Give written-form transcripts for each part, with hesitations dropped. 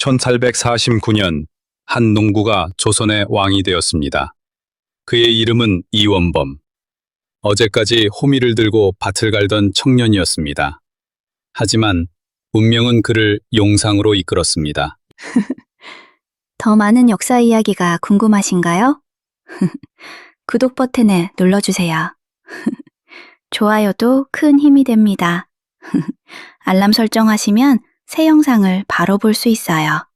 1849년 한 농부가 조선의 왕이 되었습니다. 그의 이름은 이원범. 어제까지 호미를 들고 밭을 갈던 청년이었습니다. 하지만 운명은 그를 용상으로 이끌었습니다. 더 많은 역사 이야기가 궁금하신가요? 구독 버튼을 눌러주세요. 좋아요도 큰 힘이 됩니다. 알람 설정하시면 새 영상을 바로 볼 수 있어요.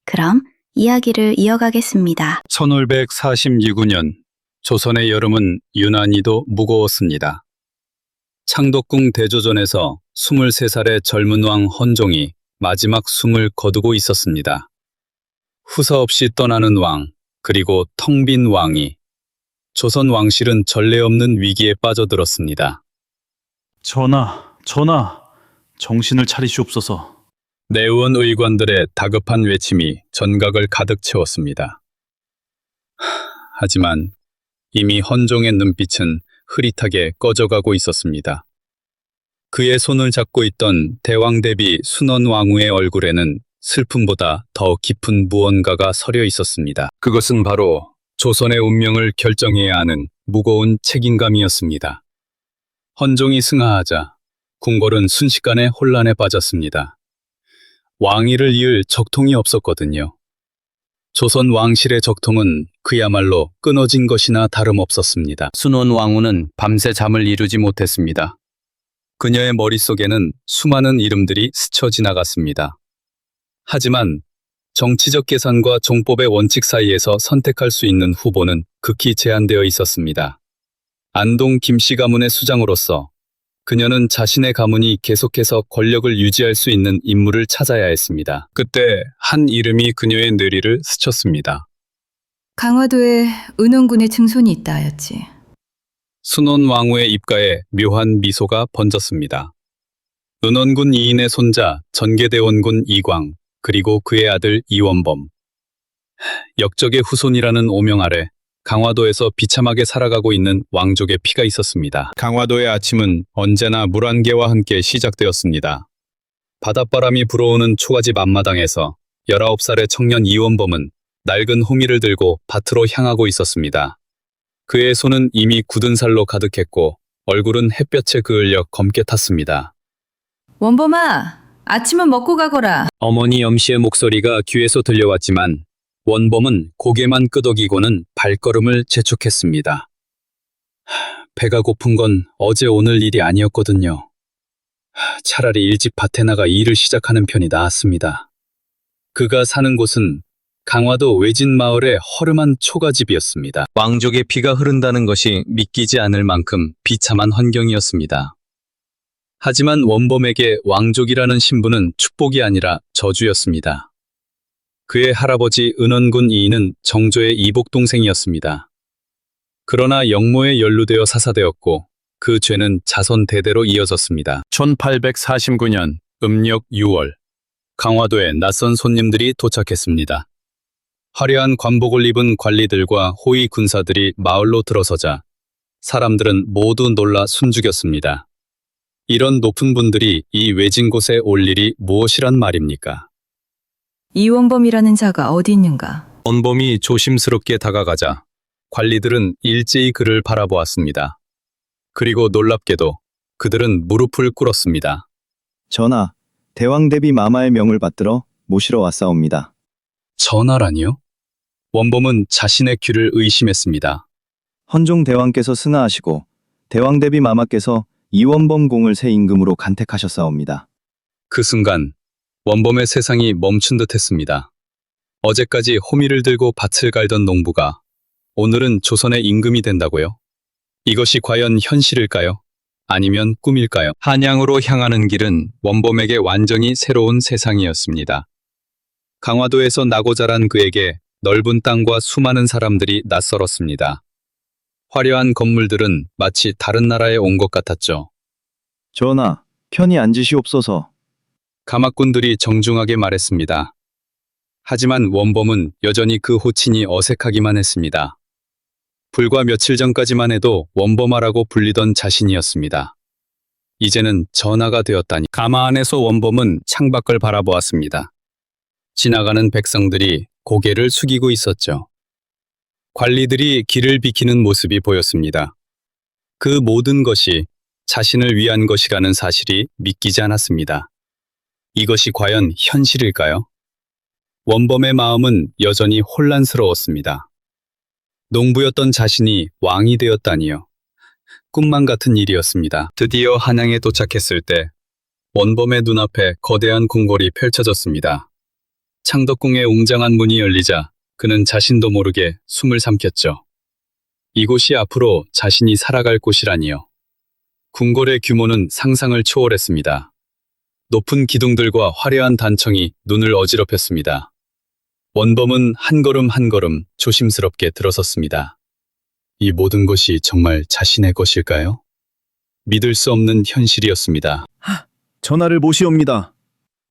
그럼 이야기를 이어가겠습니다. 1549년 조선의 여름은 유난히도 무거웠습니다. 창덕궁 대조전에서 23살의 젊은 왕 헌종이 마지막 숨을 거두고 있었습니다. 후사 없이 떠나는 왕, 그리고 텅 빈 왕이 조선 왕실은 전례 없는 위기에 빠져들었습니다. 전하, 정신을 차리시옵소서. 내의원 의관들의 다급한 외침이 전각을 가득 채웠습니다. 하지만 이미 헌종의 눈빛은 흐릿하게 꺼져가고 있었습니다. 그의 손을 잡고 있던 대왕대비 순원왕후의 얼굴에는 슬픔보다 더 깊은 무언가가 서려 있었습니다. 그것은 바로 조선의 운명을 결정해야 하는 무거운 책임감이었습니다. 헌종이 승하하자 궁궐은 순식간에 혼란에 빠졌습니다. 왕위를 이을 적통이 없었거든요. 조선 왕실의 적통은 그야말로 끊어진 것이나 다름없었습니다. 순원 왕후는 밤새 잠을 이루지 못했습니다. 그녀의 머릿속에는 수많은 이름들이 스쳐 지나갔습니다. 하지만 정치적 계산과 종법의 원칙 사이에서 선택할 수 있는 후보는 극히 제한되어 있었습니다. 안동 김씨 가문의 수장으로서 그녀는 자신의 가문이 계속해서 권력을 유지할 수 있는 인물을 찾아야 했습니다. 그때 한 이름이 그녀의 뇌리를 스쳤습니다. 강화도에 은원군의 증손이 있다 하였지. 순원 왕후의 입가에 묘한 미소가 번졌습니다. 은원군 이인의 손자 전개대원군 이광, 그리고 그의 아들 이원범. 역적의 후손이라는 오명 아래 강화도에서 비참하게 살아가고 있는 왕족의 피가 있었습니다. 강화도의 아침은 언제나 물안개와 함께 시작되었습니다. 바닷바람이 불어오는 초가집 앞마당에서 19살의 청년 이원범은 낡은 호미를 들고 밭으로 향하고 있었습니다. 그의 손은 이미 굳은 살로 가득했고 얼굴은 햇볕에 그을려 검게 탔습니다. 원범아, 아침은 먹고 가거라. 어머니 염씨의 목소리가 귀에서 들려왔지만 원범은 고개만 끄덕이고는 발걸음을 재촉했습니다. 배가 고픈 건 어제 오늘 일이 아니었거든요. 차라리 일찍 밭에 나가 일을 시작하는 편이 나았습니다. 그가 사는 곳은 강화도 외진 마을의 허름한 초가집이었습니다. 왕족의 피가 흐른다는 것이 믿기지 않을 만큼 비참한 환경이었습니다. 하지만 원범에게 왕족이라는 신분은 축복이 아니라 저주였습니다. 그의 할아버지 은원군 이인은 정조의 이복동생이었습니다. 그러나 역모에 연루되어 사사되었고 그 죄는 자손 대대로 이어졌습니다. 1849년 음력 6월 강화도에 낯선 손님들이 도착했습니다. 화려한 관복을 입은 관리들과 호위 군사들이 마을로 들어서자 사람들은 모두 놀라 숨죽였습니다. 이런 높은 분들이 이 외진 곳에 올 일이 무엇이란 말입니까? 이원범이라는 자가 어디 있는가? 원범이 조심스럽게 다가가자 관리들은 일제히 그를 바라보았습니다. 그리고 놀랍게도 그들은 무릎을 꿇었습니다. 전하, 대왕대비 마마의 명을 받들어 모시러 왔사옵니다. 전하라니요? 원범은 자신의 귀를 의심했습니다. 헌종 대왕께서 승하하시고 대왕대비 마마께서 이원범 공을 새 임금으로 간택하셨사옵니다. 그 순간 원범의 세상이 멈춘 듯 했습니다. 어제까지 호미를 들고 밭을 갈던 농부가 오늘은 조선의 임금이 된다고요? 이것이 과연 현실일까요? 아니면 꿈일까요? 한양으로 향하는 길은 원범에게 완전히 새로운 세상이었습니다. 강화도에서 나고 자란 그에게 넓은 땅과 수많은 사람들이 낯설었습니다. 화려한 건물들은 마치 다른 나라에 온 것 같았죠. 전하, 편히 앉으시옵소서. 가막군들이 정중하게 말했습니다. 하지만 원범은 여전히 그 호칭이 어색하기만 했습니다. 불과 며칠 전까지만 해도 원범아라고 불리던 자신이었습니다. 이제는 전하가 되었다니. 가마 안에서 원범은 창밖을 바라보았습니다. 지나가는 백성들이 고개를 숙이고 있었죠. 관리들이 길을 비키는 모습이 보였습니다. 그 모든 것이 자신을 위한 것이라는 사실이 믿기지 않았습니다. 이것이 과연 현실일까요? 원범의 마음은 여전히 혼란스러웠습니다. 농부였던 자신이 왕이 되었다니요. 꿈만 같은 일이었습니다. 드디어 한양에 도착했을 때 원범의 눈앞에 거대한 궁궐이 펼쳐졌습니다. 창덕궁의 웅장한 문이 열리자 그는 자신도 모르게 숨을 삼켰죠. 이곳이 앞으로 자신이 살아갈 곳이라니요. 궁궐의 규모는 상상을 초월했습니다. 높은 기둥들과 화려한 단청이 눈을 어지럽혔습니다. 원범은 한 걸음 한 걸음 조심스럽게 들어섰습니다. 이 모든 것이 정말 자신의 것일까요? 믿을 수 없는 현실이었습니다. 전하를 모시옵니다.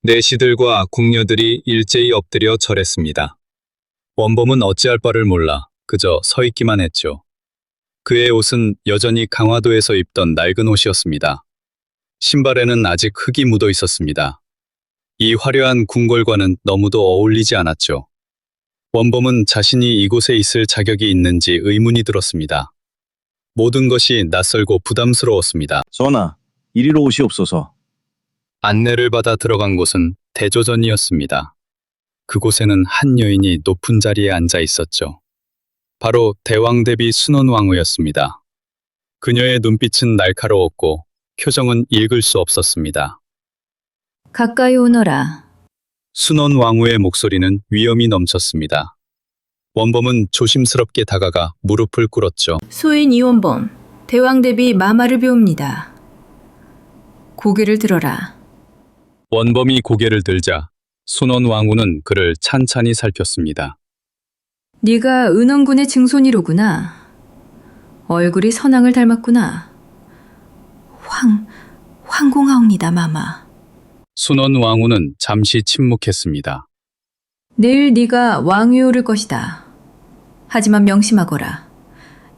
내시들과 궁녀들이 일제히 엎드려 절했습니다. 원범은 어찌할 바를 몰라 그저 서 있기만 했죠. 그의 옷은 여전히 강화도에서 입던 낡은 옷이었습니다. 신발에는 아직 흙이 묻어 있었습니다. 이 화려한 궁궐과는 너무도 어울리지 않았죠. 원범은 자신이 이곳에 있을 자격이 있는지 의문이 들었습니다. 모든 것이 낯설고 부담스러웠습니다. 전하, 이리로 오시옵소서. 안내를 받아 들어간 곳은 대조전이었습니다. 그곳에는 한 여인이 높은 자리에 앉아 있었죠. 바로 대왕대비 순원왕후였습니다. 그녀의 눈빛은 날카로웠고 표정은 읽을 수 없었습니다. 가까이 오너라. 순원왕후의 목소리는 위엄이 넘쳤습니다. 원범은 조심스럽게 다가가 무릎을 꿇었죠. 소인 이원범, 대왕대비 마마를 배웁니다. 고개를 들어라. 원범이 고개를 들자 순원왕후는 그를 찬찬히 살폈습니다. 네가 은원군의 증손이로구나. 얼굴이 선왕을 닮았구나. 황공하옵니다, 마마. 순원왕후는 잠시 침묵했습니다. 내일 네가 왕위 오를 것이다. 하지만 명심하거라.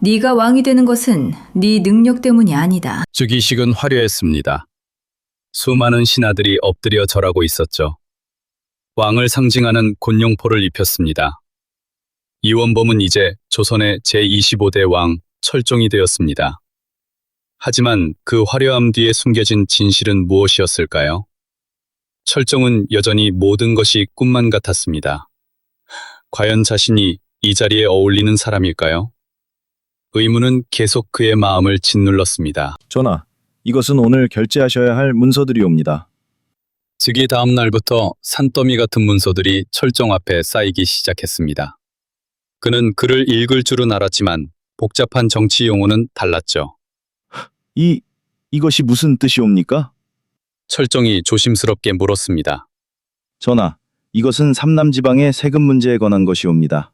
네가 왕이 되는 것은 네 능력 때문이 아니다. 즉위식은 화려했습니다. 수많은 신하들이 엎드려 절하고 있었죠. 왕을 상징하는 곤룡포를 입혔습니다. 이원범은 이제 조선의 제25대 왕 철종이 되었습니다. 하지만 그 화려함 뒤에 숨겨진 진실은 무엇이었을까요? 철종은 여전히 모든 것이 꿈만 같았습니다. 과연 자신이 이 자리에 어울리는 사람일까요? 의문은 계속 그의 마음을 짓눌렀습니다. 전하, 이것은 오늘 결제하셔야 할 문서들이옵니다. 즉위 다음 날부터 산더미 같은 문서들이 철종 앞에 쌓이기 시작했습니다. 그는 글을 읽을 줄은 알았지만 복잡한 정치 용어는 달랐죠. 이것이 무슨 뜻이옵니까? 철종이 조심스럽게 물었습니다. 전하, 이것은 삼남지방의 세금 문제에 관한 것이옵니다.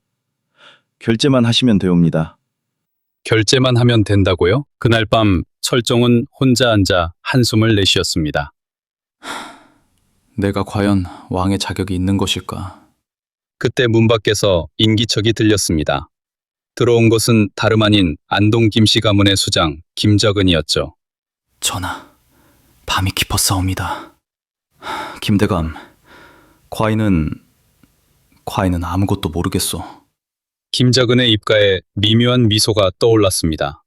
결제만 하시면 되옵니다. 결제만 하면 된다고요? 그날 밤 철종은 혼자 앉아 한숨을 내쉬었습니다. 내가 과연 왕의 자격이 있는 것일까? 그때 문 밖에서 인기척이 들렸습니다. 들어온 것은 다름 아닌 안동 김씨 가문의 수장 김적은이었죠. 전하, 밤이 깊었사옵니다. 김대감, 과인은 아무것도 모르겠소. 김적은의 입가에 미묘한 미소가 떠올랐습니다.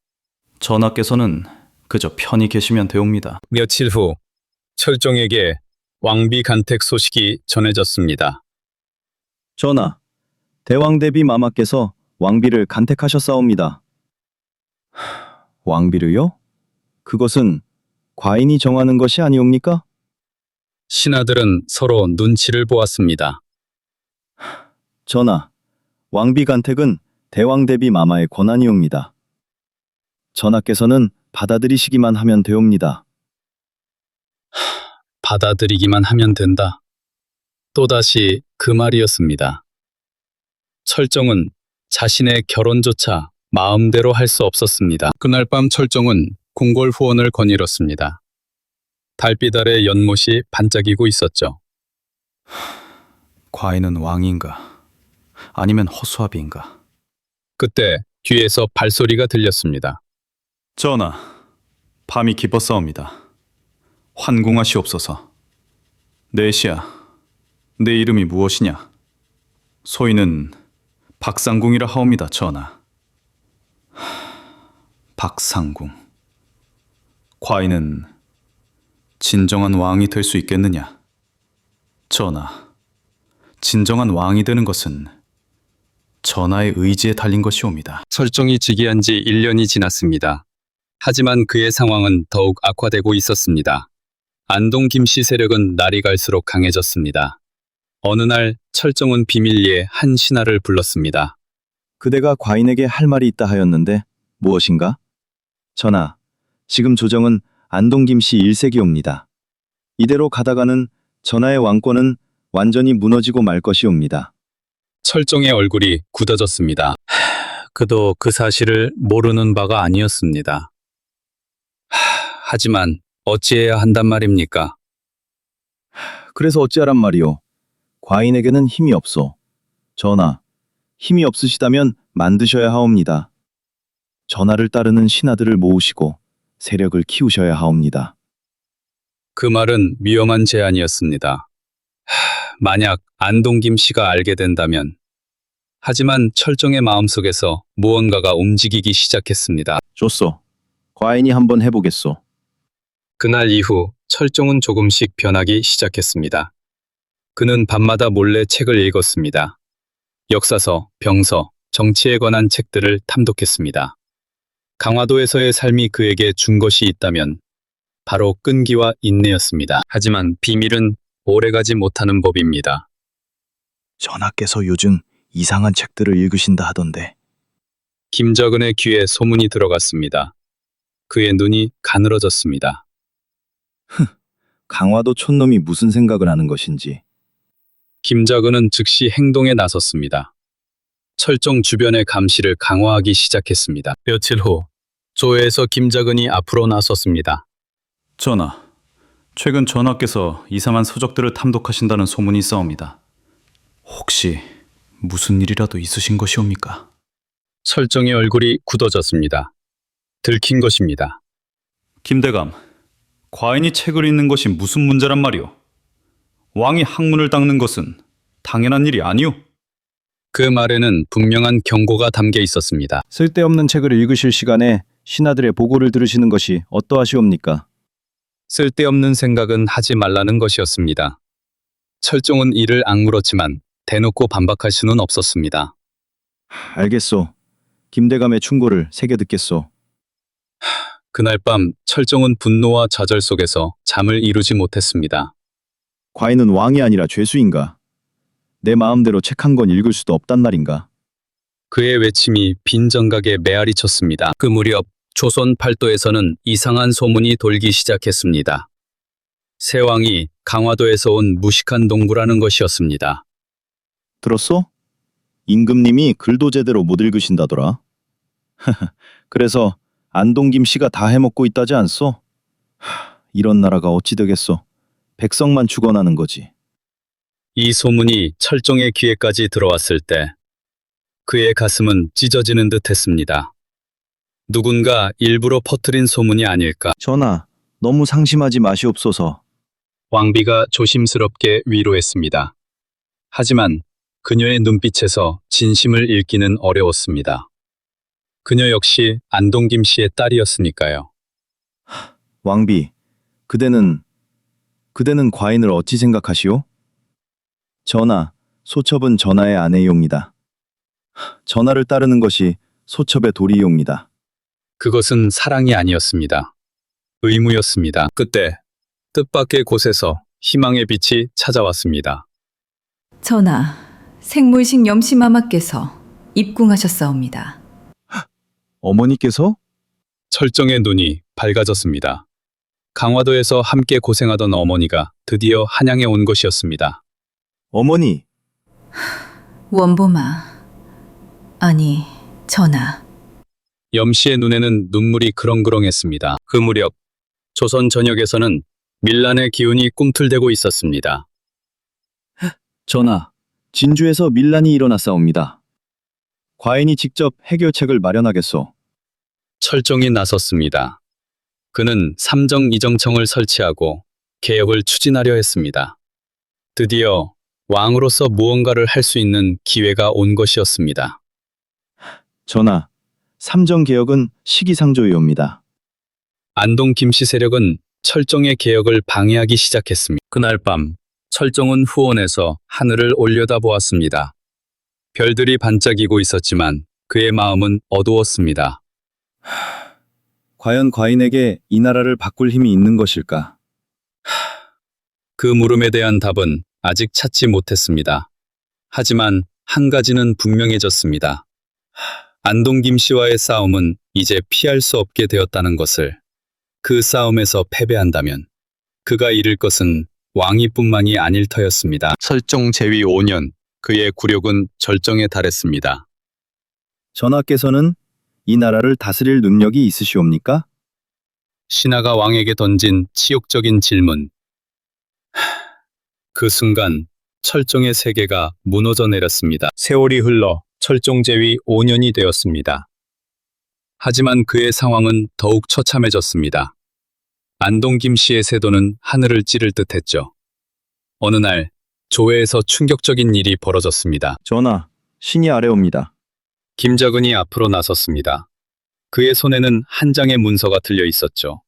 전하께서는 그저 편히 계시면 되옵니다. 며칠 후 철종에게 왕비 간택 소식이 전해졌습니다. 전하, 대왕대비 마마께서 왕비를 간택하셨사옵니다. 왕비를요? 그것은 과인이 정하는 것이 아니옵니까? 신하들은 서로 눈치를 보았습니다. 전하, 왕비 간택은 대왕대비 마마의 권한이옵니다. 전하께서는 받아들이시기만 하면 되옵니다. 받아들이기만 하면 된다. 또다시 그 말이었습니다. 철종은 자신의 결혼조차 마음대로 할 수 없었습니다. 그날 밤 철종은 궁궐 후원을 거닐었습니다. 달빛 아래 연못이 반짝이고 있었죠. 과인은 왕인가? 아니면 허수아비인가? 그때 뒤에서 발소리가 들렸습니다. 전하, 밤이 깊었사옵니다. 환궁하시옵소서. 내시야, 내 이름이 무엇이냐? 소인은 박상궁이라 하옵니다, 전하. 박상궁. 과인은 진정한 왕이 될 수 있겠느냐? 전하, 진정한 왕이 되는 것은 전하의 의지에 달린 것이옵니다. 설정이 즉위한 지 1년이 지났습니다. 하지만 그의 상황은 더욱 악화되고 있었습니다. 안동 김씨 세력은 날이 갈수록 강해졌습니다. 어느 날 철정은 비밀리에 한 신하를 불렀습니다. 그대가 과인에게 할 말이 있다 하였는데 무엇인가? 전하, 지금 조정은 안동 김씨 1세기옵니다. 이대로 가다가는 전하의 왕권은 완전히 무너지고 말 것이옵니다. 철정의 얼굴이 굳어졌습니다. 그도 그 사실을 모르는 바가 아니었습니다. 하지만 어찌해야 한단 말입니까? 그래서 어찌하란 말이오? 과인에게는 힘이 없소. 전하, 힘이 없으시다면 만드셔야 하옵니다. 전하를 따르는 신하들을 모으시고 세력을 키우셔야 하옵니다. 그 말은 위험한 제안이었습니다. 만약 안동 김씨가 알게 된다면. 하지만 철정의 마음속에서 무언가가 움직이기 시작했습니다. 좋소. 과인이 한번 해보겠소. 그날 이후 철정은 조금씩 변하기 시작했습니다. 그는 밤마다 몰래 책을 읽었습니다. 역사서, 병서, 정치에 관한 책들을 탐독했습니다. 강화도에서의 삶이 그에게 준 것이 있다면 바로 끈기와 인내였습니다. 하지만 비밀은 오래가지 못하는 법입니다. 전하께서 요즘 이상한 책들을 읽으신다 하던데. 김적은의 귀에 소문이 들어갔습니다. 그의 눈이 가늘어졌습니다. 강화도 촌놈이 무슨 생각을 하는 것인지. 김적은은 즉시 행동에 나섰습니다. 철정 주변의 감시를 강화하기 시작했습니다. 며칠 후 조회에서 김적은이 앞으로 나섰습니다. 전하, 최근 전하께서 이상한 서적들을 탐독하신다는 소문이 있사옵니다. 혹시 무슨 일이라도 있으신 것이옵니까? 철정의 얼굴이 굳어졌습니다. 들킨 것입니다. 김대감, 과인이 책을 읽는 것이 무슨 문제란 말이오? 왕이 학문을 닦는 것은 당연한 일이 아니오. 그 말에는 분명한 경고가 담겨 있었습니다. 쓸데없는 책을 읽으실 시간에 신하들의 보고를 들으시는 것이 어떠하시옵니까? 쓸데없는 생각은 하지 말라는 것이었습니다. 철종은 이를 악물었지만 대놓고 반박할 수는 없었습니다. 알겠소. 김대감의 충고를 새겨 듣겠소. 그날 밤 철종은 분노와 좌절 속에서 잠을 이루지 못했습니다. 과인은 왕이 아니라 죄수인가? 내 마음대로 책 한 권 읽을 수도 없단 말인가? 그의 외침이 빈 정각에 메아리 쳤습니다. 그 무렵 조선 팔도에서는 이상한 소문이 돌기 시작했습니다. 세왕이 강화도에서 온 무식한 농부라는 것이었습니다. 들었소? 임금님이 글도 제대로 못 읽으신다더라. 그래서 안동 김씨가 다 해먹고 있다지 않소? 이런 나라가 어찌 되겠소? 백성만 죽어나는 거지. 이 소문이 철종의 귀에까지 들어왔을 때 그의 가슴은 찢어지는 듯 했습니다. 누군가 일부러 퍼뜨린 소문이 아닐까. 전하, 너무 상심하지 마시옵소서. 왕비가 조심스럽게 위로했습니다. 하지만 그녀의 눈빛에서 진심을 읽기는 어려웠습니다. 그녀 역시 안동김 씨의 딸이었으니까요. 왕비, 그대는 과인을 어찌 생각하시오? 전하, 소첩은 전하의 아내이옵니다. 전하를 따르는 것이 소첩의 도리이옵니다. 그것은 사랑이 아니었습니다. 의무였습니다. 그때 뜻밖의 곳에서 희망의 빛이 찾아왔습니다. 전하, 생물식 염시마마께서 입궁하셨사옵니다. 어머니께서? 철정의 눈이 밝아졌습니다. 강화도에서 함께 고생하던 어머니가 드디어 한양에 온 것이었습니다. 어머니, 원보마, 아니, 전하. 염씨의 눈에는 눈물이 그렁그렁했습니다. 그 무렵 조선 전역에서는 밀란의 기운이 꿈틀대고 있었습니다. 전하, 진주에서 밀란이 일어났사옵니다. 과인이 직접 해결책을 마련하겠소. 철종이 나섰습니다. 그는 삼정 이정청을 설치하고 개혁을 추진하려 했습니다. 드디어 왕으로서 무언가를 할 수 있는 기회가 온 것이었습니다. 전하, 삼정개혁은 시기상조이옵니다. 안동 김씨 세력은 철종의 개혁을 방해하기 시작했습니다. 그날 밤 철종은 후원에서 하늘을 올려다보았습니다. 별들이 반짝이고 있었지만 그의 마음은 어두웠습니다. 과연 과인에게 이 나라를 바꿀 힘이 있는 것일까? 그 물음에 대한 답은 아직 찾지 못했습니다. 하지만 한 가지는 분명해졌습니다. 안동 김씨와의 싸움은 이제 피할 수 없게 되었다는 것을. 그 싸움에서 패배한다면 그가 잃을 것은 왕위뿐만이 아닐 터였습니다. 철종 재위 5년, 그의 굴욕은 절정에 달했습니다. 전하께서는 이 나라를 다스릴 능력이 있으시옵니까? 신하가 왕에게 던진 치욕적인 질문. 그 순간 철종의 세계가 무너져 내렸습니다. 세월이 흘러 철종 재위 5년이 되었습니다. 하지만 그의 상황은 더욱 처참해졌습니다. 안동 김씨의 세도는 하늘을 찌를 듯했죠. 어느 날 조회에서 충격적인 일이 벌어졌습니다. 전하, 신이 아래옵니다. 김작은이 앞으로 나섰습니다. 그의 손에는 한 장의 문서가 들려 있었죠.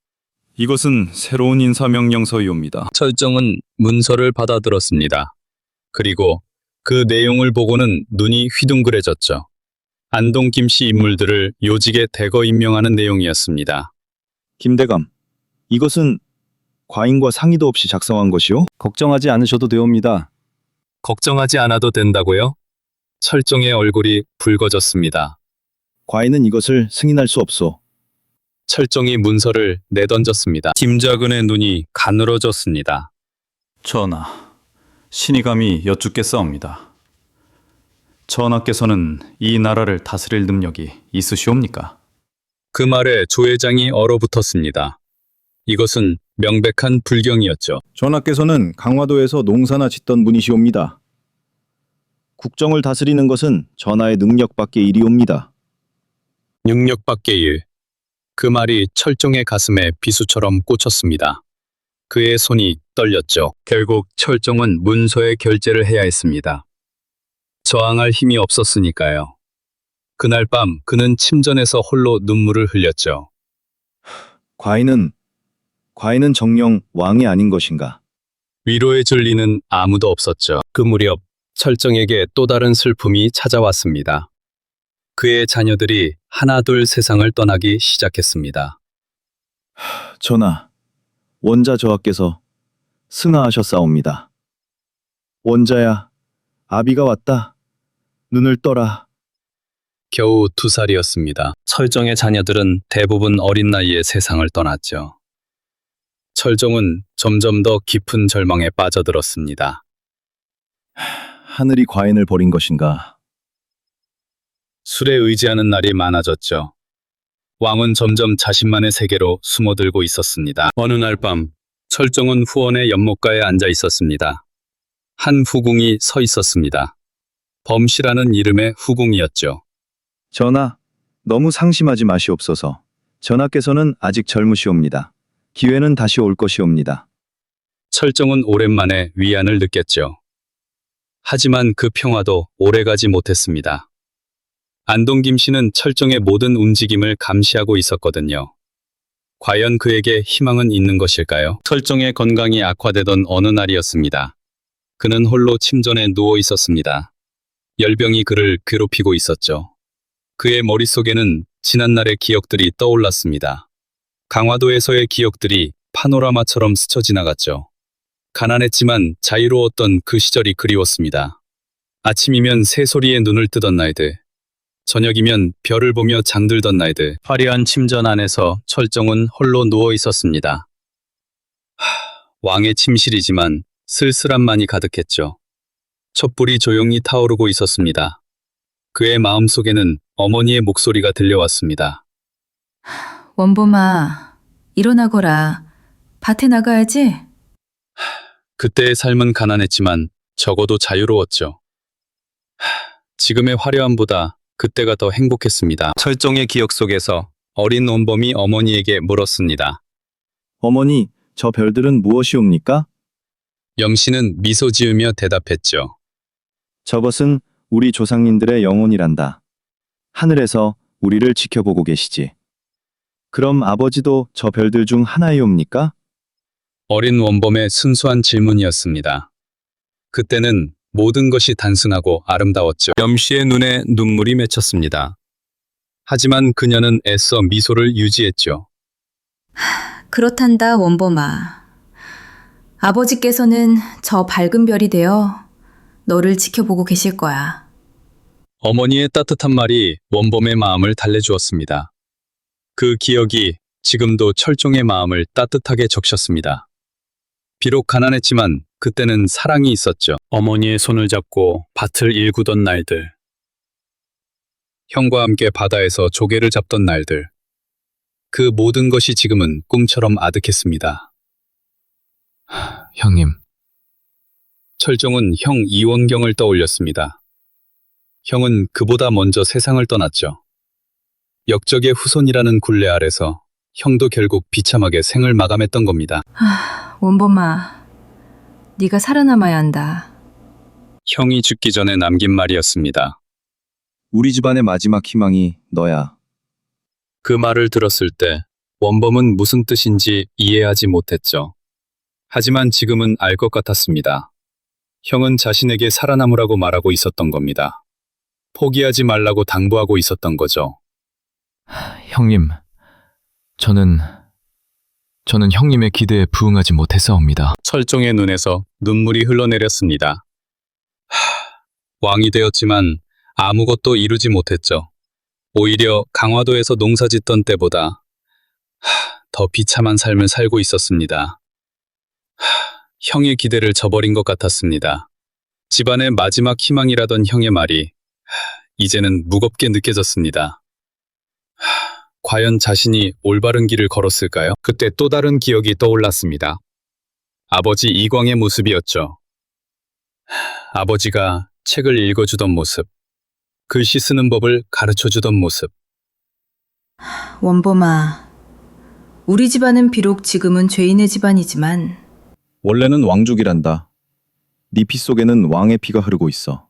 이것은 새로운 인사명령서이옵니다. 철종은 문서를 받아들었습니다. 그리고 그 내용을 보고는 눈이 휘둥그레졌죠. 안동 김씨 인물들을 요직에 대거 임명하는 내용이었습니다. 김대감, 이것은 과인과 상의도 없이 작성한 것이오? 걱정하지 않으셔도 되옵니다. 걱정하지 않아도 된다고요? 철종의 얼굴이 붉어졌습니다. 과인은 이것을 승인할 수 없소. 철종이 문서를 내던졌습니다. 김작은의 눈이 가늘어졌습니다. 전하, 신이 감히 여쭙겠사옵니다. 전하께서는 이 나라를 다스릴 능력이 있으시옵니까? 그 말에 조회장이 얼어붙었습니다. 이것은 명백한 불경이었죠. 전하께서는 강화도에서 농사나 짓던 분이시옵니다. 국정을 다스리는 것은 전하의 능력 밖의 일이옵니다. 능력 밖의 일. 그 말이 철종의 가슴에 비수처럼 꽂혔습니다. 그의 손이 떨렸죠. 결국 철종은 문서에 결재를 해야 했습니다. 저항할 힘이 없었으니까요. 그날 밤 그는 침전에서 홀로 눈물을 흘렸죠. 과인은 정녕 왕이 아닌 것인가? 위로해 줄 리는 아무도 없었죠. 그 무렵 철종에게 또 다른 슬픔이 찾아왔습니다. 그의 자녀들이 하나둘 세상을 떠나기 시작했습니다. 전하, 원자 저하께서 승하하셨사옵니다. 원자야, 아비가 왔다. 눈을 떠라. 겨우 2살이었습니다. 철종의 자녀들은 대부분 어린 나이에 세상을 떠났죠. 철종은 점점 더 깊은 절망에 빠져들었습니다. 하늘이 과인을 버린 것인가? 술에 의지하는 날이 많아졌죠. 왕은 점점 자신만의 세계로 숨어들고 있었습니다. 어느 날 밤, 철종은 후원의 연못가에 앉아 있었습니다. 한 후궁이 서 있었습니다. 범씨라는 이름의 후궁이었죠. 전하, 너무 상심하지 마시옵소서. 전하께서는 아직 젊으시옵니다. 기회는 다시 올 것이옵니다. 철종은 오랜만에 위안을 느꼈죠. 하지만 그 평화도 오래가지 못했습니다. 안동 김씨는 철종의 모든 움직임을 감시하고 있었거든요. 과연 그에게 희망은 있는 것일까요? 철종의 건강이 악화되던 어느 날이었습니다. 그는 홀로 침전에 누워 있었습니다. 열병이 그를 괴롭히고 있었죠. 그의 머릿속에는 지난날의 기억들이 떠올랐습니다. 강화도에서의 기억들이 파노라마처럼 스쳐 지나갔죠. 가난했지만 자유로웠던 그 시절이 그리웠습니다. 아침이면 새소리에 눈을 뜨던 날들. 저녁이면 별을 보며 잠들던 날들. 화려한 침전 안에서 철종은 홀로 누워 있었습니다. 왕의 침실이지만 쓸쓸함만이 가득했죠. 촛불이 조용히 타오르고 있었습니다. 그의 마음속에는 어머니의 목소리가 들려왔습니다. 원범아, 일어나거라. 밭에 나가야지. 그때의 삶은 가난했지만 적어도 자유로웠죠. 지금의 화려함보다 그때가 더 행복했습니다. 철종의 기억 속에서 어린 원범이 어머니에게 물었습니다. 어머니, 저 별들은 무엇이옵니까? 염씨는 미소 지으며 대답했죠. 저것은 우리 조상님들의 영혼이란다. 하늘에서 우리를 지켜보고 계시지. 그럼 아버지도 저 별들 중 하나이옵니까? 어린 원범의 순수한 질문이었습니다. 그때는 모든 것이 단순하고 아름다웠죠. 염씨의 눈에 눈물이 맺혔습니다. 하지만 그녀는 애써 미소를 유지했죠. 그렇단다, 원범아. 아버지께서는 저 밝은 별이 되어 너를 지켜보고 계실 거야. 어머니의 따뜻한 말이 원범의 마음을 달래주었습니다. 그 기억이 지금도 철종의 마음을 따뜻하게 적셨습니다. 비록 가난했지만 그때는 사랑이 있었죠. 어머니의 손을 잡고 밭을 일구던 날들. 형과 함께 바다에서 조개를 잡던 날들. 그 모든 것이 지금은 꿈처럼 아득했습니다. 형님. 철종은 형 이원경을 떠올렸습니다. 형은 그보다 먼저 세상을 떠났죠. 역적의 후손이라는 굴레 아래서 형도 결국 비참하게 생을 마감했던 겁니다. 원범아, 네가 살아남아야 한다. 형이 죽기 전에 남긴 말이었습니다. 우리 집안의 마지막 희망이 너야. 그 말을 들었을 때 원범은 무슨 뜻인지 이해하지 못했죠. 하지만 지금은 알 것 같았습니다. 형은 자신에게 살아남으라고 말하고 있었던 겁니다. 포기하지 말라고 당부하고 있었던 거죠. 형님, 저는 형님의 기대에 부응하지 못했사옵니다. 철종의 눈에서 눈물이 흘러내렸습니다. 왕이 되었지만 아무것도 이루지 못했죠. 오히려 강화도에서 농사짓던 때보다 더 비참한 삶을 살고 있었습니다. 형의 기대를 저버린 것 같았습니다. 집안의 마지막 희망이라던 형의 말이 이제는 무겁게 느껴졌습니다. 과연 자신이 올바른 길을 걸었을까요? 그때 또 다른 기억이 떠올랐습니다. 아버지 이광의 모습이었죠. 아버지가 책을 읽어주던 모습, 글씨 쓰는 법을 가르쳐주던 모습. 원범아, 우리 집안은 비록 지금은 죄인의 집안이지만 원래는 왕족이란다. 네 피 속에는 왕의 피가 흐르고 있어.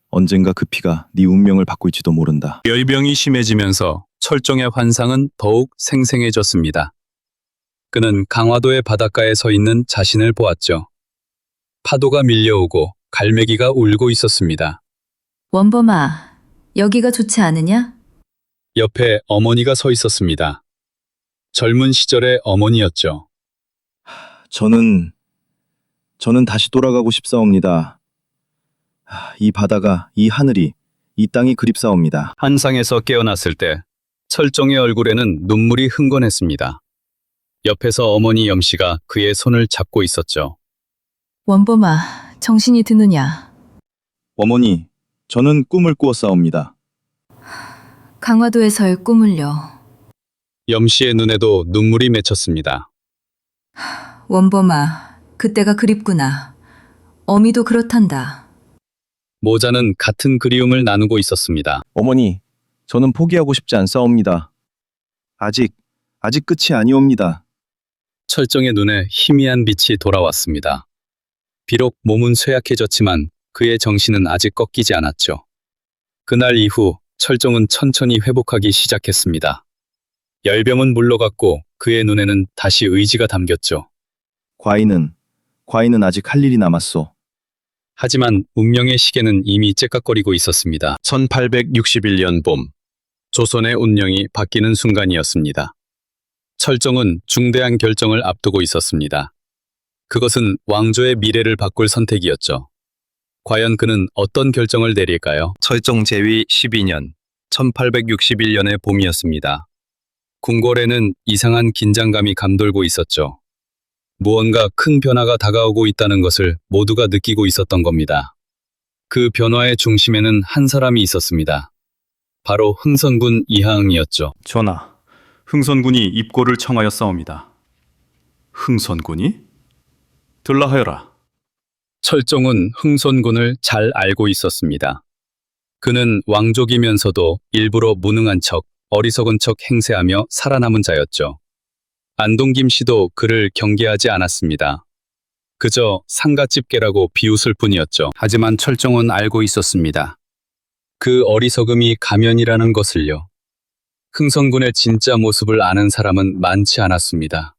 언젠가 그 피가 네 운명을 바꿀지도 모른다. 열병이 심해지면서 철종의 환상은 더욱 생생해졌습니다. 그는 강화도의 바닷가에 서 있는 자신을 보았죠. 파도가 밀려오고 갈매기가 울고 있었습니다. 원범아, 여기가 좋지 않으냐? 옆에 어머니가 서 있었습니다. 젊은 시절의 어머니였죠. 저는 다시 돌아가고 싶사옵니다. 이 바다가, 이 하늘이, 이 땅이 그립사옵니다. 환상에서 깨어났을 때 철종의 얼굴에는 눈물이 흥건했습니다. 옆에서 어머니 염씨가 그의 손을 잡고 있었죠. 원범아, 정신이 드느냐? 어머니, 저는 꿈을 꾸었사옵니다. 강화도에서의 꿈을요. 염씨의 눈에도 눈물이 맺혔습니다. 원범아, 그때가 그립구나. 어미도 그렇단다. 모자는 같은 그리움을 나누고 있었습니다. 어머니, 저는 포기하고 싶지 않사옵니다. 아직 끝이 아니옵니다. 철종의 눈에 희미한 빛이 돌아왔습니다. 비록 몸은 쇠약해졌지만 그의 정신은 아직 꺾이지 않았죠. 그날 이후 철종은 천천히 회복하기 시작했습니다. 열병은 물러갔고 그의 눈에는 다시 의지가 담겼죠. 과인은 아직 할 일이 남았소. 하지만 운명의 시계는 이미 째깍거리고 있었습니다. 1861년 봄, 조선의 운명이 바뀌는 순간이었습니다. 철종은 중대한 결정을 앞두고 있었습니다. 그것은 왕조의 미래를 바꿀 선택이었죠. 과연 그는 어떤 결정을 내릴까요? 철종 제위 12년, 1861년의 봄이었습니다. 궁궐에는 이상한 긴장감이 감돌고 있었죠. 무언가 큰 변화가 다가오고 있다는 것을 모두가 느끼고 있었던 겁니다. 그 변화의 중심에는 한 사람이 있었습니다. 바로 흥선군 이하응이었죠. 전하, 흥선군이 입고를 청하였사옵니다. 흥선군이? 들라하여라. 철종은 흥선군을 잘 알고 있었습니다. 그는 왕족이면서도 일부러 무능한 척, 어리석은 척 행세하며 살아남은 자였죠. 안동김 씨도 그를 경계하지 않았습니다. 그저 상가집게라고 비웃을 뿐이었죠. 하지만 철종은 알고 있었습니다. 그 어리석음이 가면이라는 것을요. 흥선군의 진짜 모습을 아는 사람은 많지 않았습니다.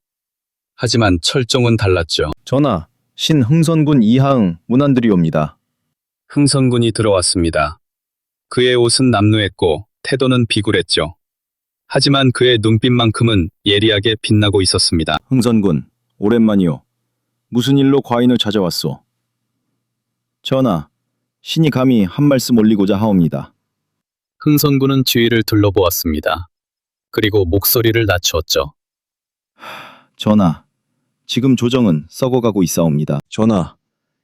하지만 철종은 달랐죠. 전하, 신흥선군 이하응 문안드리옵니다. 흥선군이 들어왔습니다. 그의 옷은 남루했고 태도는 비굴했죠. 하지만 그의 눈빛만큼은 예리하게 빛나고 있었습니다. 흥선군, 오랜만이오. 무슨 일로 과인을 찾아왔소? 전하, 신이 감히 한 말씀 올리고자 하옵니다. 흥선군은 주위를 둘러보았습니다. 그리고 목소리를 낮추었죠. 전하, 지금 조정은 썩어가고 있사옵니다. 전하,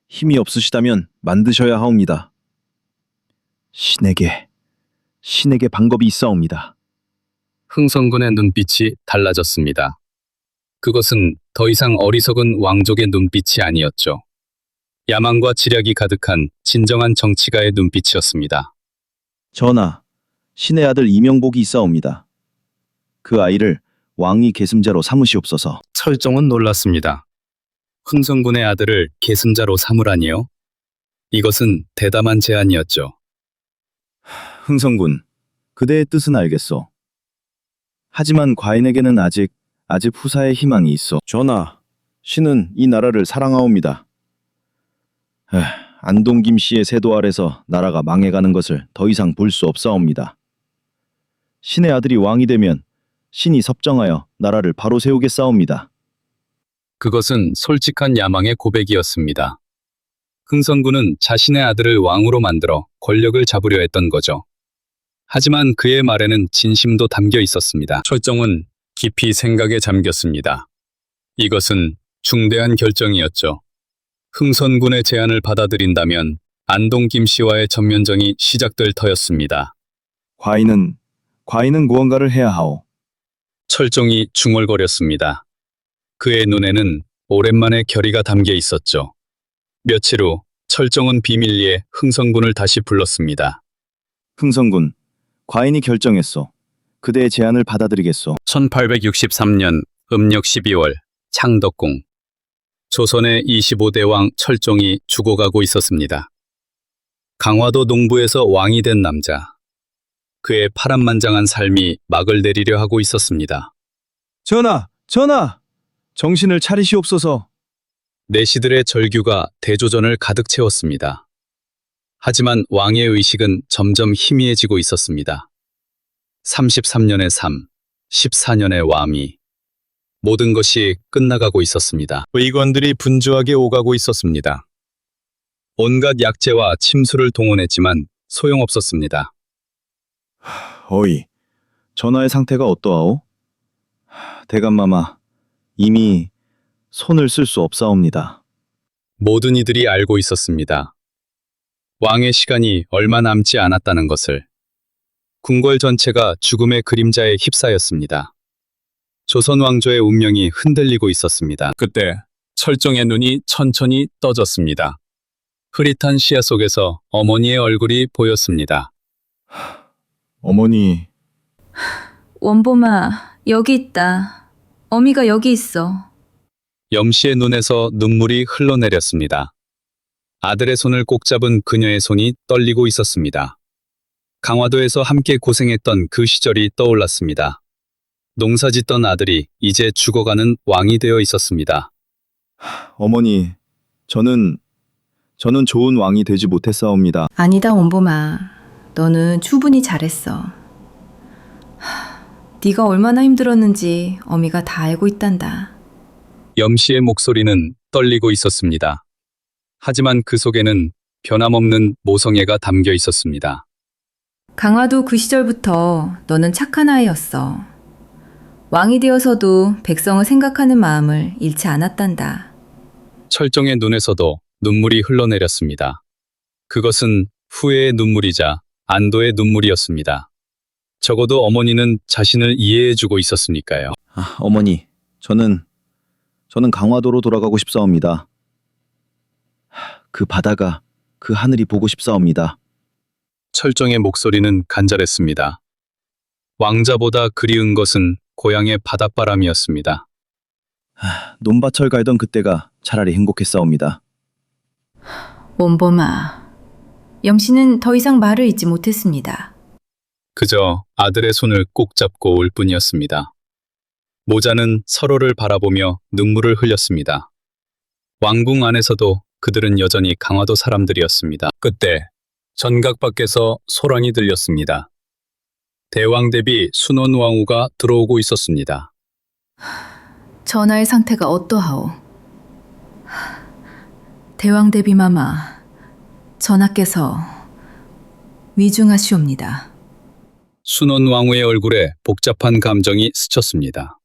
힘이 없으시다면 만드셔야 하옵니다. 신에게 방법이 있사옵니다. 흥선군의 눈빛이 달라졌습니다. 그것은 더 이상 어리석은 왕족의 눈빛이 아니었죠. 야망과 지략이 가득한 진정한 정치가의 눈빛이었습니다. 전하, 신의 아들 이명복이 있사옵니다. 그 아이를 왕위 계승자로 삼으시옵소서. 철종은 놀랐습니다. 흥선군의 아들을 계승자로 삼으라니요? 이것은 대담한 제안이었죠. 흥선군, 그대의 뜻은 알겠소. 하지만 과인에게는 아직 후사의 희망이 있어. 전하, 신은 이 나라를 사랑하옵니다. 안동 김씨의 세도 아래서 나라가 망해가는 것을 더 이상 볼 수 없사옵니다. 신의 아들이 왕이 되면 신이 섭정하여 나라를 바로 세우겠사옵니다. 그것은 솔직한 야망의 고백이었습니다. 흥선군은 자신의 아들을 왕으로 만들어 권력을 잡으려 했던 거죠. 하지만 그의 말에는 진심도 담겨 있었습니다. 철종은 깊이 생각에 잠겼습니다. 이것은 중대한 결정이었죠. 흥선군의 제안을 받아들인다면 안동 김씨와의 전면전이 시작될 터였습니다. 과인은 무언가를 해야 하오. 철종이 중얼거렸습니다. 그의 눈에는 오랜만에 결의가 담겨 있었죠. 며칠 후 철종은 비밀리에 흥선군을 다시 불렀습니다. 흥선군, 과인이 결정했소. 그대의 제안을 받아들이겠소. 1863년 음력 12월 창덕궁. 조선의 25대 왕 철종이 죽어가고 있었습니다. 강화도 농부에서 왕이 된 남자. 그의 파란만장한 삶이 막을 내리려 하고 있었습니다. 전하! 정신을 차리시옵소서. 내시들의 절규가 대조전을 가득 채웠습니다. 하지만 왕의 의식은 점점 희미해지고 있었습니다. 33년의 삶, 14년의 왕위. 모든 것이 끝나가고 있었습니다. 의관들이 분주하게 오가고 있었습니다. 온갖 약재와 침수를 동원했지만 소용없었습니다. 어이, 전하의 상태가 어떠하오? 대감마마, 이미 손을 쓸 수 없사옵니다. 모든 이들이 알고 있었습니다. 왕의 시간이 얼마 남지 않았다는 것을. 궁궐 전체가 죽음의 그림자에 휩싸였습니다. 조선 왕조의 운명이 흔들리고 있었습니다. 그때 철종의 눈이 천천히 떠졌습니다. 흐릿한 시야 속에서 어머니의 얼굴이 보였습니다. 어머니, 원범아, 여기 있다. 어미가 여기 있어. 염씨의 눈에서 눈물이 흘러내렸습니다. 아들의 손을 꼭 잡은 그녀의 손이 떨리고 있었습니다. 강화도에서 함께 고생했던 그 시절이 떠올랐습니다. 농사짓던 아들이 이제 죽어가는 왕이 되어 있었습니다. 어머니, 저는 좋은 왕이 되지 못했사옵니다. 아니다, 원범아. 너는 충분히 잘했어. 네가 얼마나 힘들었는지 어미가 다 알고 있단다. 염씨의 목소리는 떨리고 있었습니다. 하지만 그 속에는 변함없는 모성애가 담겨 있었습니다. 강화도 그 시절부터 너는 착한 아이였어. 왕이 되어서도 백성을 생각하는 마음을 잃지 않았단다. 철종의 눈에서도 눈물이 흘러내렸습니다. 그것은 후회의 눈물이자 안도의 눈물이었습니다. 적어도 어머니는 자신을 이해해주고 있었으니까요. 어머니, 저는 강화도로 돌아가고 싶사옵니다. 그 바다가, 그 하늘이 보고 싶사옵니다. 철종의 목소리는 간절했습니다. 왕자보다 그리운 것은 고향의 바닷바람이었습니다. 논밭을 갈던 그때가 차라리 행복했사옵니다. 원범아, 영씨는 더 이상 말을 잇지 못했습니다. 그저 아들의 손을 꼭 잡고 올 뿐이었습니다. 모자는 서로를 바라보며 눈물을 흘렸습니다. 왕궁 안에서도 그들은 여전히 강화도 사람들이었습니다. 그때 전각 밖에서 소란이 들렸습니다. 대왕 대비 순원 왕후가 들어오고 있었습니다. 전하의 상태가 어떠하오? 대왕 대비 마마, 전하께서 위중하시옵니다. 순원 왕후의 얼굴에 복잡한 감정이 스쳤습니다.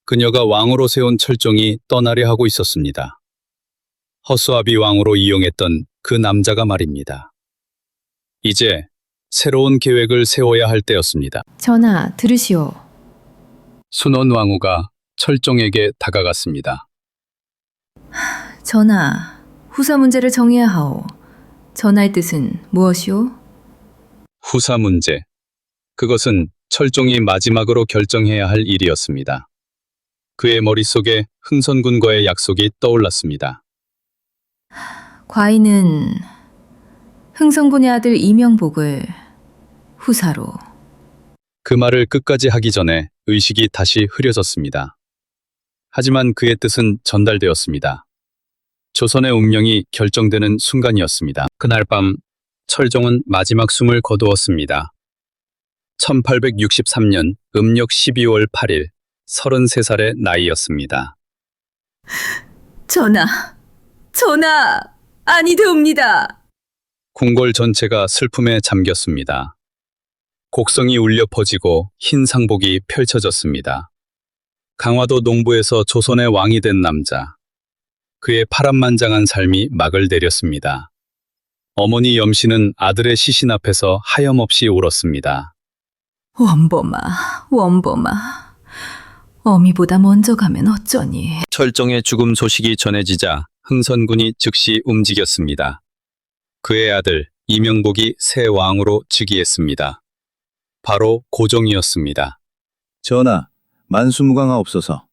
그녀가 왕으로 세운 철종이 떠나려 하고 있었습니다. 허수아비 왕으로 이용했던 그 남자가 말입니다. 이제 새로운 계획을 세워야 할 때였습니다. 전하, 들으시오. 순원 왕후가 철종에게 다가갔습니다. 전하, 후사 문제를 정해야 하오. 전하의 뜻은 무엇이오? 후사 문제. 그것은 철종이 마지막으로 결정해야 할 일이었습니다. 그의 머릿속에 흥선군과의 약속이 떠올랐습니다. 과인은 흥성군의 아들 이명복을 후사로. 그 말을 끝까지 하기 전에 의식이 다시 흐려졌습니다. 하지만 그의 뜻은 전달되었습니다. 조선의 운명이 결정되는 순간이었습니다. 그날 밤 철종은 마지막 숨을 거두었습니다. 1863년 음력 12월 8일 33살의 나이였습니다. 전하, 전하, 아니되옵니다. 궁궐 전체가 슬픔에 잠겼습니다. 곡성이 울려 퍼지고 흰 상복이 펼쳐졌습니다. 강화도 농부에서 조선의 왕이 된 남자. 그의 파란만장한 삶이 막을 내렸습니다. 어머니 염씨는 아들의 시신 앞에서 하염없이 울었습니다. 원범아, 원범아. 어미보다 먼저 가면 어쩌니. 철종의 죽음 소식이 전해지자 흥선군이 즉시 움직였습니다. 그의 아들 이명복이 새 왕으로 즉위했습니다. 바로 고종이었습니다. 전하, 만수무강하옵소서.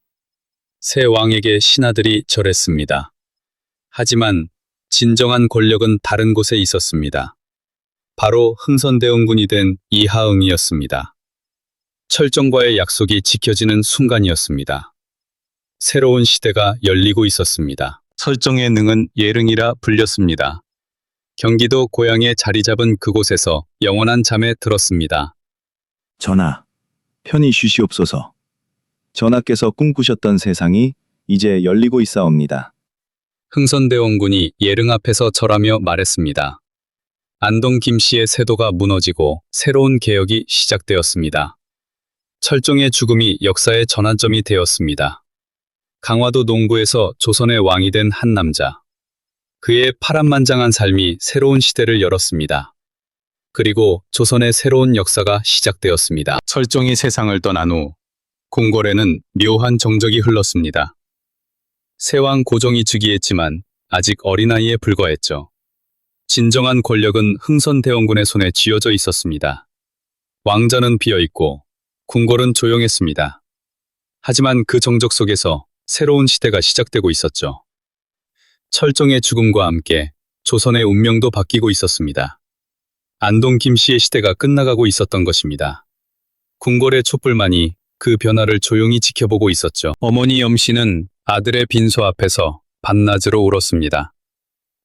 새 왕에게 신하들이 절했습니다. 하지만 진정한 권력은 다른 곳에 있었습니다. 바로 흥선대원군이 된 이하응이었습니다. 철종과의 약속이 지켜지는 순간이었습니다. 새로운 시대가 열리고 있었습니다. 철종의 능은 예릉이라 불렸습니다. 경기도 고향에 자리 잡은 그곳에서 영원한 잠에 들었습니다. 전하, 편히 쉬시옵소서. 전하께서 꿈꾸셨던 세상이 이제 열리고 있사옵니다. 흥선대원군이 예릉 앞에서 절하며 말했습니다. 안동 김씨의 세도가 무너지고 새로운 개혁이 시작되었습니다. 철종의 죽음이 역사의 전환점이 되었습니다. 강화도 농부에서 조선의 왕이 된 한 남자. 그의 파란만장한 삶이 새로운 시대를 열었습니다. 그리고 조선의 새로운 역사가 시작되었습니다. 철종이 세상을 떠난 후 궁궐에는 묘한 정적이 흘렀습니다. 새왕 고종이 즉위했지만 아직 어린아이에 불과했죠. 진정한 권력은 흥선대원군의 손에 쥐어져 있었습니다. 왕자는 비어있고 궁궐은 조용했습니다. 하지만 그 정적 속에서 새로운 시대가 시작되고 있었죠. 철종의 죽음과 함께 조선의 운명도 바뀌고 있었습니다. 안동 김씨의 시대가 끝나가고 있었던 것입니다. 궁궐의 촛불만이 그 변화를 조용히 지켜보고 있었죠. 어머니 염씨는 아들의 빈소 앞에서 밤낮으로 울었습니다.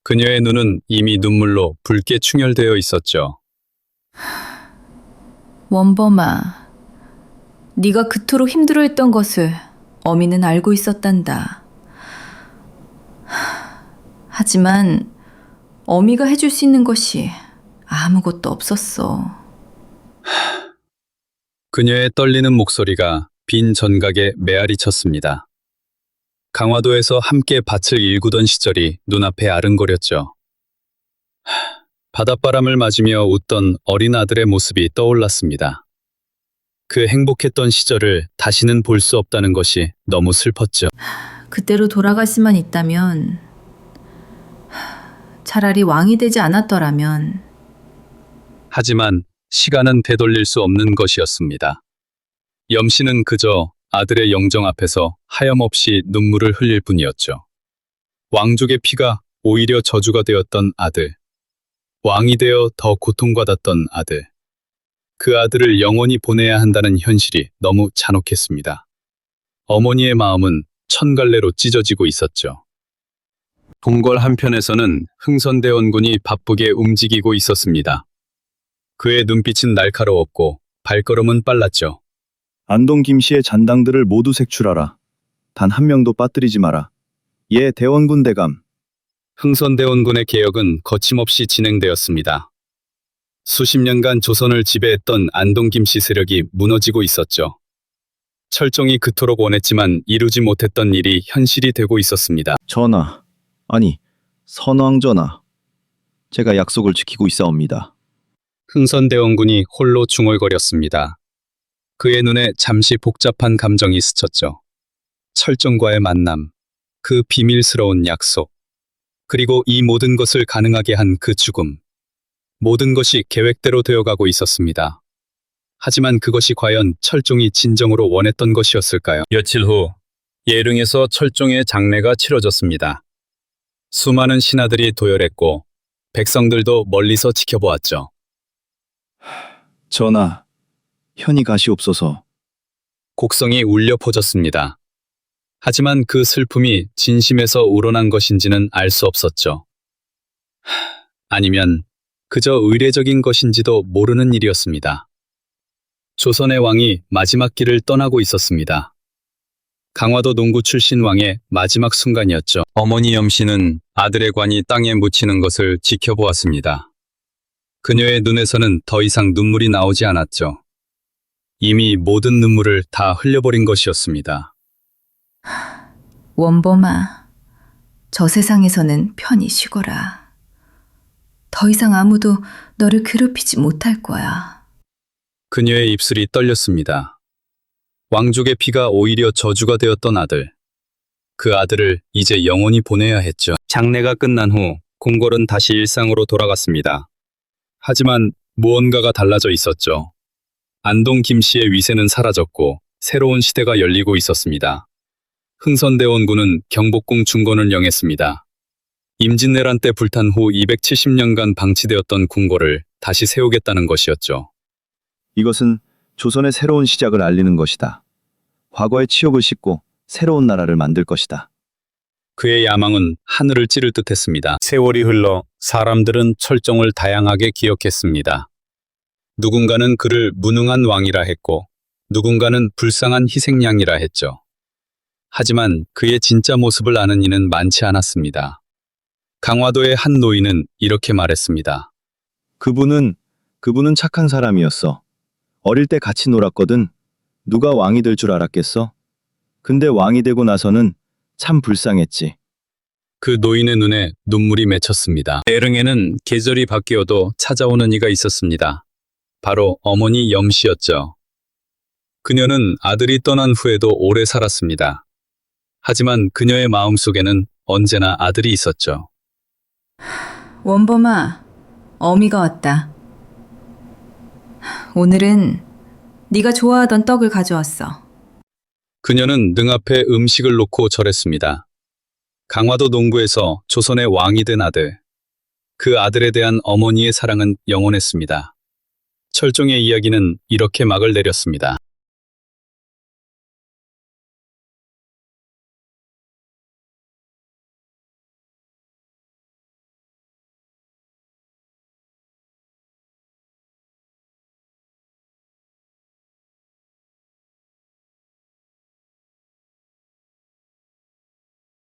그녀의 눈은 이미 눈물로 붉게 충혈되어 있었죠. 원범아, 네가 그토록 힘들어했던 것을 어미는 알고 있었단다. 하지만 어미가 해줄 수 있는 것이 아무것도 없었어. 그녀의 떨리는 목소리가 빈 전각에 메아리 쳤습니다. 강화도에서 함께 밭을 일구던 시절이 눈앞에 아른거렸죠. 바닷바람을 맞으며 웃던 어린 아들의 모습이 떠올랐습니다. 그 행복했던 시절을 다시는 볼 수 없다는 것이 너무 슬펐죠. 그때로 돌아갈 수만 있다면, 차라리 왕이 되지 않았더라면. 하지만 시간은 되돌릴 수 없는 것이었습니다. 염씨는 그저 아들의 영정 앞에서 하염없이 눈물을 흘릴 뿐이었죠. 왕족의 피가 오히려 저주가 되었던 아들. 왕이 되어 더 고통받았던 아들. 그 아들을 영원히 보내야 한다는 현실이 너무 잔혹했습니다. 어머니의 마음은 천갈래로 찢어지고 있었죠. 동궐 한편에서는 흥선대원군이 바쁘게 움직이고 있었습니다. 그의 눈빛은 날카로웠고 발걸음은 빨랐죠. 안동 김씨의 잔당들을 모두 색출하라. 단 한 명도 빠뜨리지 마라. 예, 대원군 대감. 흥선대원군의 개혁은 거침없이 진행되었습니다. 수십 년간 조선을 지배했던 안동 김씨 세력이 무너지고 있었죠. 철종이 그토록 원했지만 이루지 못했던 일이 현실이 되고 있었습니다. 전하, 아니, 선왕 전하. 제가 약속을 지키고 있사옵니다. 흥선대원군이 홀로 중얼거렸습니다. 그의 눈에 잠시 복잡한 감정이 스쳤죠. 철종과의 만남, 그 비밀스러운 약속, 그리고 이 모든 것을 가능하게 한 그 죽음. 모든 것이 계획대로 되어가고 있었습니다. 하지만 그것이 과연 철종이 진정으로 원했던 것이었을까요? 며칠 후 예릉에서 철종의 장례가 치러졌습니다. 수많은 신하들이 도열했고 백성들도 멀리서 지켜보았죠. 전하, 현이 가시옵소서. 곡성이 울려 퍼졌습니다. 하지만 그 슬픔이 진심에서 우러난 것인지는 알 수 없었죠. 아니면 그저 의례적인 것인지도 모르는 일이었습니다. 조선의 왕이 마지막 길을 떠나고 있었습니다. 강화도 농구 출신 왕의 마지막 순간이었죠. 어머니 염씨는 아들의 관이 땅에 묻히는 것을 지켜보았습니다. 그녀의 눈에서는 더 이상 눈물이 나오지 않았죠. 이미 모든 눈물을 다 흘려버린 것이었습니다. 원범아, 저 세상에서는 편히 쉬거라. 더 이상 아무도 너를 괴롭히지 못할 거야. 그녀의 입술이 떨렸습니다. 왕족의 피가 오히려 저주가 되었던 아들. 그 아들을 이제 영원히 보내야 했죠. 장례가 끝난 후 궁궐은 다시 일상으로 돌아갔습니다. 하지만 무언가가 달라져 있었죠. 안동 김씨의 위세는 사라졌고 새로운 시대가 열리고 있었습니다. 흥선대원군은 경복궁 중건을 영했습니다. 임진왜란 때 불탄 후 270년간 방치되었던 궁궐을 다시 세우겠다는 것이었죠. 이것은 조선의 새로운 시작을 알리는 것이다. 과거의 치욕을 씻고 새로운 나라를 만들 것이다. 그의 야망은 하늘을 찌를 듯했습니다. 세월이 흘러 사람들은 철종을 다양하게 기억했습니다. 누군가는 그를 무능한 왕이라 했고 누군가는 불쌍한 희생양이라 했죠. 하지만 그의 진짜 모습을 아는 이는 많지 않았습니다. 강화도의 한 노인은 이렇게 말했습니다. 그분은 착한 사람이었어. 어릴 때 같이 놀았거든. 누가 왕이 될 줄 알았겠어? 근데 왕이 되고 나서는 참 불쌍했지. 그 노인의 눈에 눈물이 맺혔습니다. 예릉에는 계절이 바뀌어도 찾아오는 이가 있었습니다. 바로 어머니 염씨였죠. 그녀는 아들이 떠난 후에도 오래 살았습니다. 하지만 그녀의 마음속에는 언제나 아들이 있었죠. 원범아, 어미가 왔다. 오늘은 네가 좋아하던 떡을 가져왔어. 그녀는 능 앞에 음식을 놓고 절했습니다. 강화도 농부에서 조선의 왕이 된 아들. 그 아들에 대한 어머니의 사랑은 영원했습니다. 철종의 이야기는 이렇게 막을 내렸습니다.